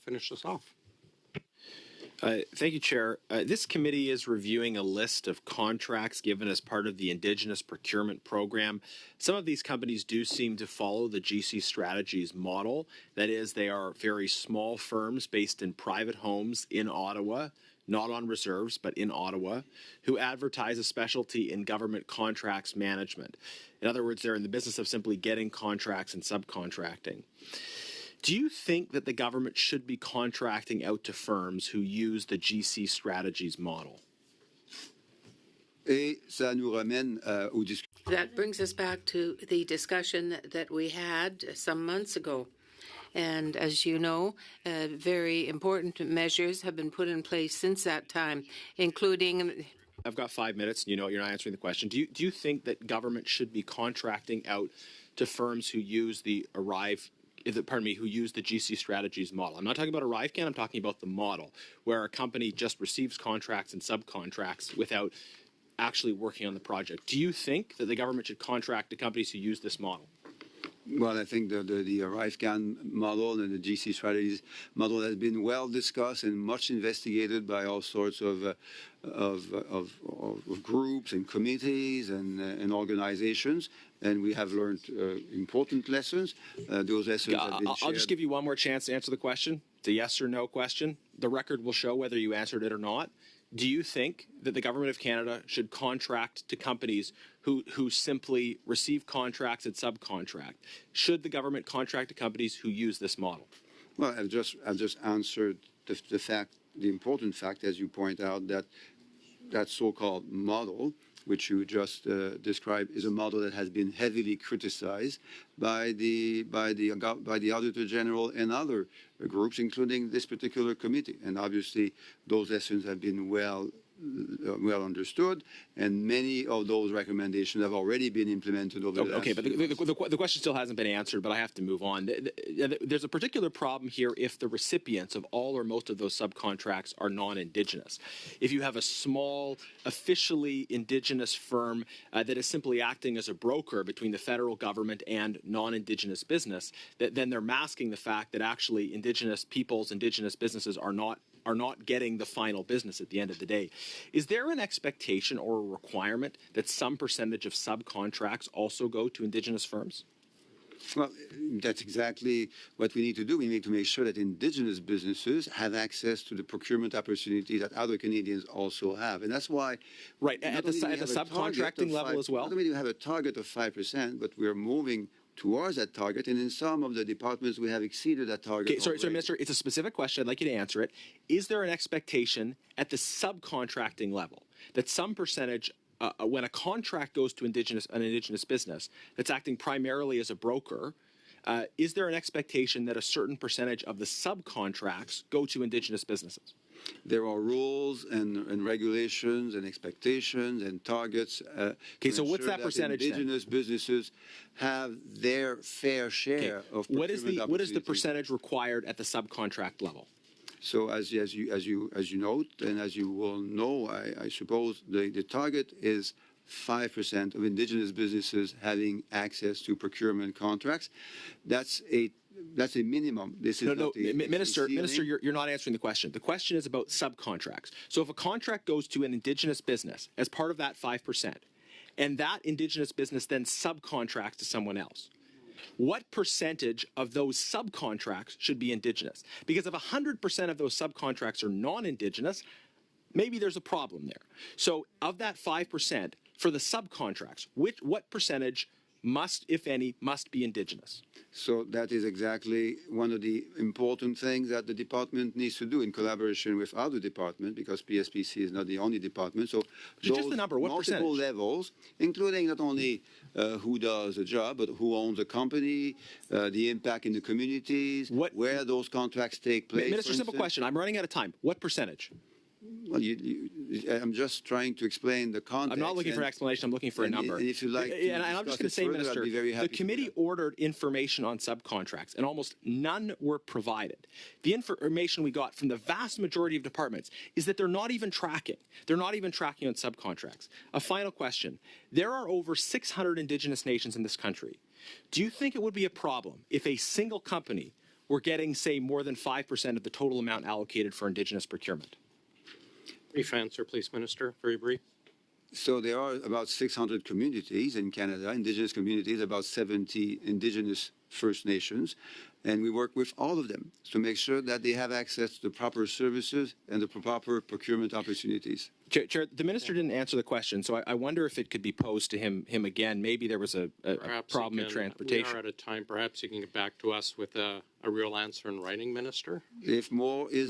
finish this off. Thank you, Chair. This committee is reviewing a list of contracts given as part of the Indigenous Procurement Program. Some of these companies do seem to follow the GC Strategies model. That is, they are very small firms based in private homes in Ottawa, not on reserves, but in Ottawa, who advertise a specialty in government contracts management. In other words, they're in the business of simply getting contracts and subcontracting. Do you think that the government should be contracting out to firms who use the GC Strategies model? That brings us back to the discussion that we had some months ago. And as you know, very important measures have been put in place since that time, including... I've got 5 minutes. You know you're not answering the question. Do you think that government should be contracting out to firms who use who use the GC Strategies model? I'm not talking about ArriveCan, I'm talking about the model, where a company just receives contracts and subcontracts without actually working on the project. Do you think that the government should contract to companies who use this model? Well, I think the ArriveCan model and the GC Strategies model has been well discussed and much investigated by all sorts of groups and committees and organizations, and we have learned important lessons. Those lessons have been shared. I'll just give you one more chance to answer the question. It's a yes or no question. The record will show whether you answered it or not. Do you think that the Government of Canada should contract to companies who simply receive contracts and subcontract? Should the government contract to companies who use this model? Well, I've just answered the important fact, as you point out, that so-called model, which you just described, is a model that has been heavily criticized by the Auditor General and other groups, including this particular committee. And obviously, those lessons have been well understood, and many of those recommendations have already been implemented over the last but the question still hasn't been answered, but I have to move on. There's a particular problem here if the recipients of all or most of those subcontracts are non-Indigenous. If you have a small, officially Indigenous firm that is simply acting as a broker between the federal government and non-Indigenous business, then they're masking the fact that actually Indigenous peoples, Indigenous businesses are not getting the final business at the end of the day. Is there an expectation or a requirement that some percentage of subcontracts also go to Indigenous firms? Well, that's exactly what we need to do. We need to make sure that Indigenous businesses have access to the procurement opportunity that other Canadians also have. And that's why... Right, at the subcontracting level as well? Not only do we have a target of 5%, but we're moving towards that target, and in some of the departments we have exceeded that target. Okay, sorry, Minister, it's a specific question. I'd like you to answer it. Is there an expectation at the subcontracting level that some percentage, when a contract goes to an Indigenous business that's acting primarily as a broker, is there an expectation that a certain percentage of the subcontracts go to Indigenous businesses? There are rules and regulations and expectations and targets. Okay, so what's that percentage? Indigenous businesses have their fair share of procurement. What is the percentage required at the subcontract level? So as you note, and as you will know, I suppose the target is 5% of Indigenous businesses having access to procurement contracts. That's a minimum. This is Minister, you're not answering the question. The question is about subcontracts. So if a contract goes to an Indigenous business as part of that 5%, and that Indigenous business then subcontracts to someone else, what percentage of those subcontracts should be Indigenous? Because if 100% of those subcontracts are non-Indigenous, maybe there's a problem there. So of that 5%, for the subcontracts, what percentage must, if any, must be Indigenous? So that is exactly one of the important things that the department needs to do in collaboration with other departments, because PSPC is not the only department. So just the number, what multiple percentage? levels, including not only who does the job, but who owns the company, the impact in the communities, where those contracts take place. Minister, simple question. I'm running out of time. What percentage? Well, I'm just trying to explain the context. I'm not looking for an explanation. I'm looking for a number. And if you like, and I'm just going to say, Minister, the committee ordered information on subcontracts, and almost none were provided. The information we got from the vast majority of departments is that they're not even tracking. They're not even tracking on subcontracts. A final question. There are over 600 Indigenous nations in this country. Do you think it would be a problem if a single company we're getting, say, more than 5% of the total amount allocated for Indigenous procurement? Brief answer, please, Minister. Very brief. So there are about 600 communities in Canada, Indigenous communities, about 70 Indigenous First Nations, and we work with all of them to make sure that they have access to the proper services and the proper procurement opportunities. Chair, the minister didn't answer the question, so I wonder if it could be posed to him again. Maybe there was a problem in transportation. We are out of time. Perhaps you can get back to us with a real answer in writing, Minister. If more is